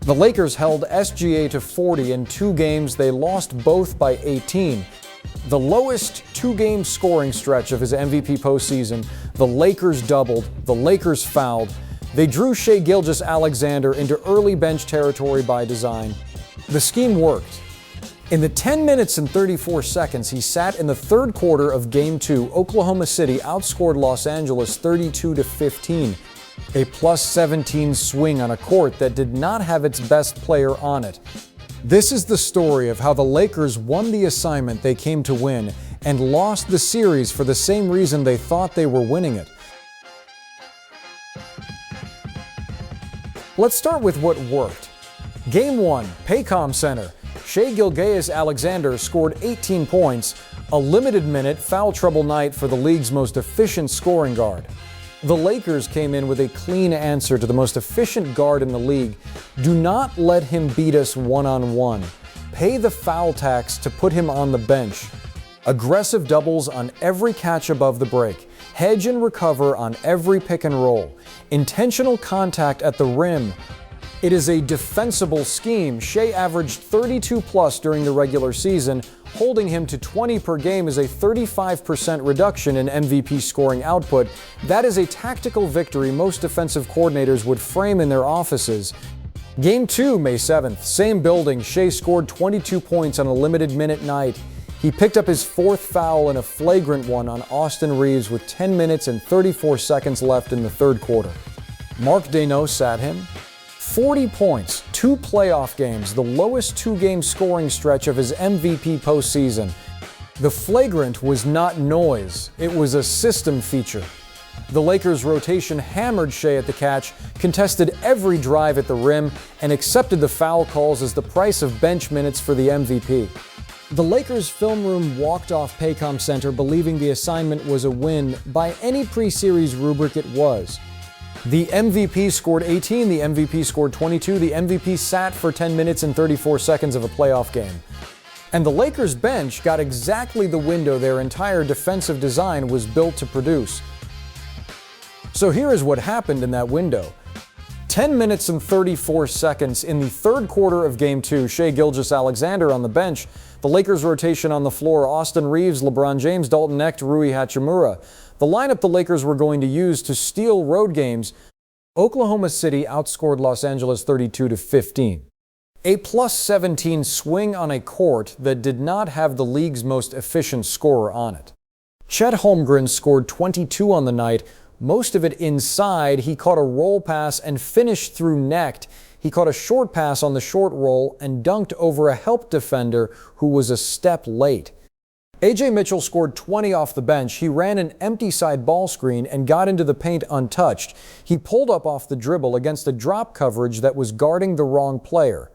The Lakers held SGA to 40 in 2 games. They lost both by 18. The lowest 2-game scoring stretch of his MVP postseason, the Lakers doubled, the Lakers fouled. They drew Shai Gilgeous-Alexander into early bench territory by design. The scheme worked. In the 10 minutes and 34 seconds he sat in the third quarter of Game 2, Oklahoma City outscored Los Angeles 32-15. A +17 swing on a court that did not have its best player on it. This is the story of how the Lakers won the assignment they came to win and lost the series for the same reason they thought they were winning it. Let's start with what worked. Game 1, Paycom Center. Shai Gilgeous-Alexander scored 18 points, a limited-minute foul trouble night for the league's most efficient scoring guard. The Lakers came in with a clean answer to the most efficient guard in the league. Do not let him beat us one-on-one. Pay the foul tax to put him on the bench. Aggressive doubles on every catch above the break. Hedge and recover on every pick and roll. Intentional contact at the rim. It is a defensible scheme. Shai averaged 32+ during the regular season. Holding him to 20 per game is a 35% reduction in MVP scoring output. That is a tactical victory most defensive coordinators would frame in their offices. Game 2, May 7th, same building. Shai scored 22 points on a limited-minute night. He picked up his 4th foul and a flagrant one on Austin Reeves with 10 minutes and 34 seconds left in the third quarter. Mark Daigneault sat him. 40 points, 2 playoff games, the lowest 2-game scoring stretch of his MVP postseason. The flagrant was not noise, it was a system feature. The Lakers' rotation hammered Shai at the catch, contested every drive at the rim, and accepted the foul calls as the price of bench minutes for the MVP. The Lakers' film room walked off Paycom Center believing the assignment was a win. By any pre-series rubric, it was. The MVP scored 18, the MVP scored 22, the MVP sat for 10 minutes and 34 seconds of a playoff game. And the Lakers bench got exactly the window their entire defensive design was built to produce. So here is what happened in that window. 10 minutes and 34 seconds in the third quarter of Game 2, Shai Gilgeous-Alexander on the bench. The Lakers rotation on the floor, Austin Reeves, LeBron James, Dalton Knecht, Rui Hachimura. The lineup the Lakers were going to use to steal road games. Oklahoma City outscored Los Angeles 32-15. A +17 swing on a court that did not have the league's most efficient scorer on it. Chet Holmgren scored 22 on the night, most of it inside. He caught a roll pass and finished through Knecht. He caught a short pass on the short roll and dunked over a help defender who was a step late. Ajay Mitchell scored 20 off the bench. He ran an empty side ball screen and got into the paint untouched. He pulled up off the dribble against a drop coverage that was guarding the wrong player.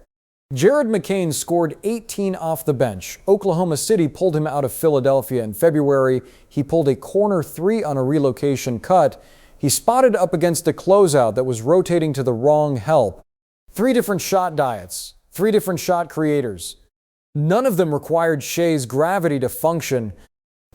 McCain scored 18 off the bench. Oklahoma City pulled him out of Philadelphia in February. He pulled a corner 3 on a relocation cut. He spotted up against a closeout that was rotating to the wrong help. 3 different shot diets, 3 different shot creators. None of them required Shai's gravity to function.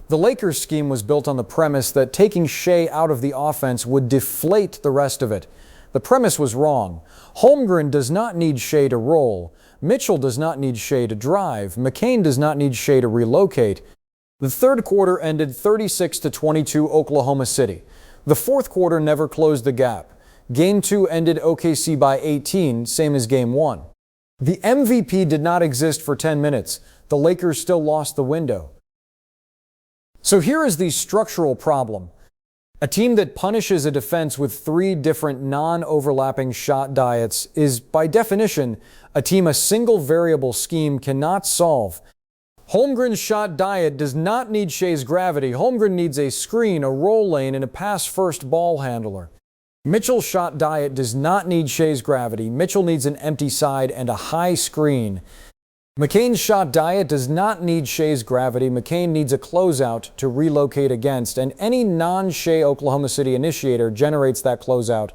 The Lakers' scheme was built on the premise that taking Shai out of the offense would deflate the rest of it. The premise was wrong. Holmgren does not need Shai to roll. Mitchell does not need Shai to drive. McCain does not need Shai to relocate. The third quarter ended 36-22 Oklahoma City. The fourth quarter never closed the gap. Game 2 ended OKC by 18, same as Game 1. The MVP did not exist for 10 minutes. The Lakers still lost the window. So here is the structural problem. A team that punishes a defense with 3 different non-overlapping shot diets is, by definition, a team a single variable scheme cannot solve. Holmgren's shot diet does not need Shai's gravity. Holmgren needs a screen, a roll lane, and a pass-first ball handler. Mitchell's shot diet does not need Shai's gravity. Mitchell needs an empty side and a high screen. McCain's shot diet does not need Shai's gravity. McCain needs a closeout to relocate against, and any non-Shai Oklahoma City initiator generates that closeout.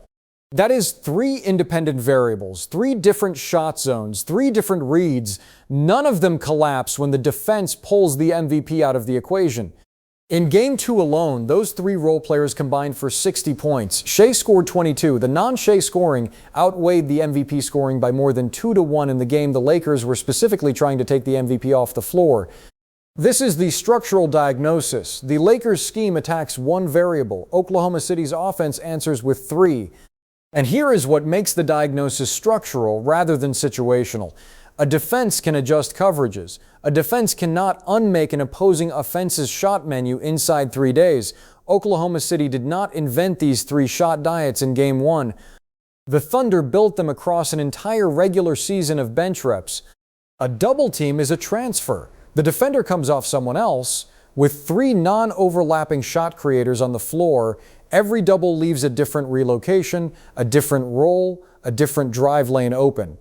That is 3 independent variables, 3 different shot zones, 3 different reads. None of them collapse when the defense pulls the MVP out of the equation. In Game 2 alone, those three role players combined for 60 points. Shai scored 22. The non-Shai scoring outweighed the MVP scoring by more than 2-1 in the game. The Lakers were specifically trying to take the MVP off the floor. This is the structural diagnosis. The Lakers' scheme attacks one variable. Oklahoma City's offense answers with three. And here is what makes the diagnosis structural rather than situational. A defense can adjust coverages. A defense cannot unmake an opposing offense's shot menu inside 3 days. Oklahoma City did not invent these three shot diets in Game 1. The Thunder built them across an entire regular season of bench reps. A double team is a transfer. The defender comes off someone else. With three non-overlapping shot creators on the floor, every double leaves a different relocation, a different role, a different drive lane open.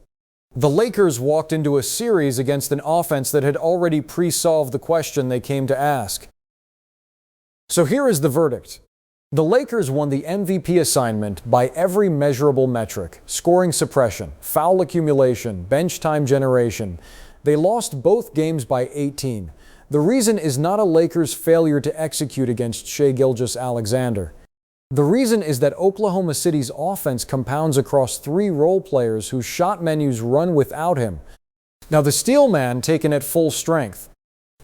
The Lakers walked into a series against an offense that had already pre-solved the question they came to ask. So here is the verdict. The Lakers won the MVP assignment by every measurable metric: scoring suppression, foul accumulation, bench time generation. They lost both games by 18. The reason is not a Lakers failure to execute against Shai Gilgeous-Alexander. The reason is that Oklahoma City's offense compounds across three role players whose shot menus run without him. Now the steel man taken at full strength.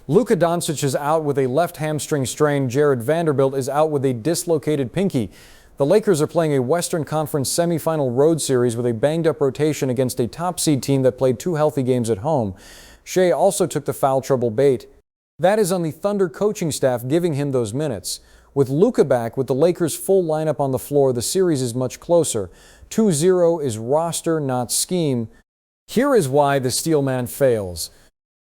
Luka Doncic is out with a left hamstring strain. Jared Vanderbilt is out with a dislocated pinky. The Lakers are playing a Western Conference semifinal road series with a banged-up rotation against a top-seed team that played 2 healthy games at home. Shai also took the foul trouble bait. That is on the Thunder coaching staff giving him those minutes. With Luka back, with the Lakers' full lineup on the floor, the series is much closer. 2-0 is roster, not scheme. Here is why the steel man fails.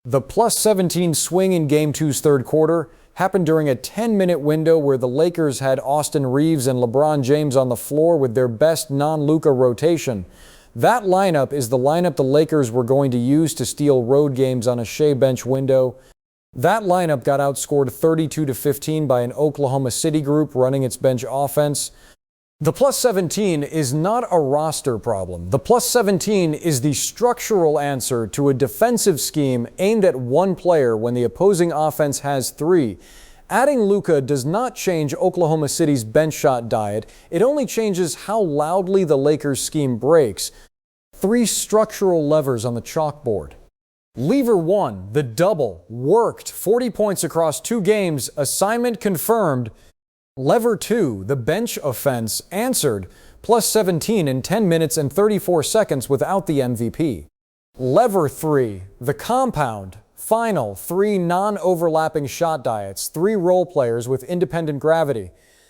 The plus 17 swing in Game 2's third quarter happened during a 10-minute window where the Lakers had Austin Reeves and LeBron James on the floor with their best non-Luka rotation. That lineup is the lineup the Lakers were going to use to steal road games on a Shai bench window. That lineup got outscored 32-15 by an Oklahoma City group running its bench offense. The plus 17 is not a roster problem. The plus 17 is the structural answer to a defensive scheme aimed at one player when the opposing offense has three. Adding Luka does not change Oklahoma City's bench shot diet. It only changes how loudly the Lakers' scheme breaks. Three structural levers on the chalkboard. Lever 1, the double, worked. 40 points across 2 games, assignment confirmed. Lever 2, the bench offense, answered, plus 17 in 10 minutes and 34 seconds without the MVP. Lever 3, the compound, final, 3 non-overlapping shot diets, 3 role players with independent gravity.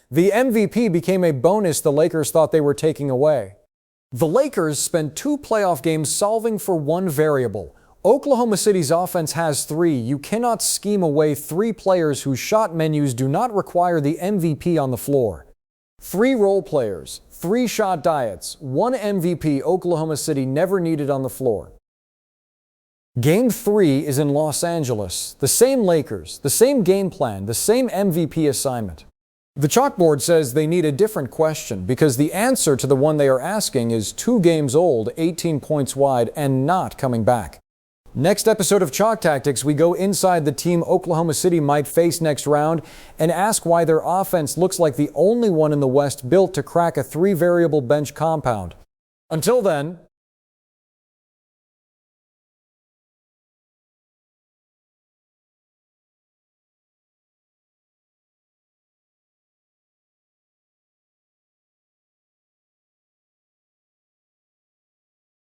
The MVP became a bonus the Lakers thought they were taking away. The Lakers spent 2 playoff games solving for one variable. Oklahoma City's offense has 3. You cannot scheme away 3 players whose shot menus do not require the MVP on the floor. 3 role players, 3 shot diets, 1 MVP Oklahoma City never needed on the floor. Game 3 is in Los Angeles. The same Lakers, the same game plan, the same MVP assignment. The chalkboard says they need a different question because the answer to the one they are asking is 2 games old, 18 points wide, and not coming back. Next episode of Chalk Tactics, we go inside the team Oklahoma City might face next round and ask why their offense looks like the only one in the West built to crack a 3-variable bench compound. Until then,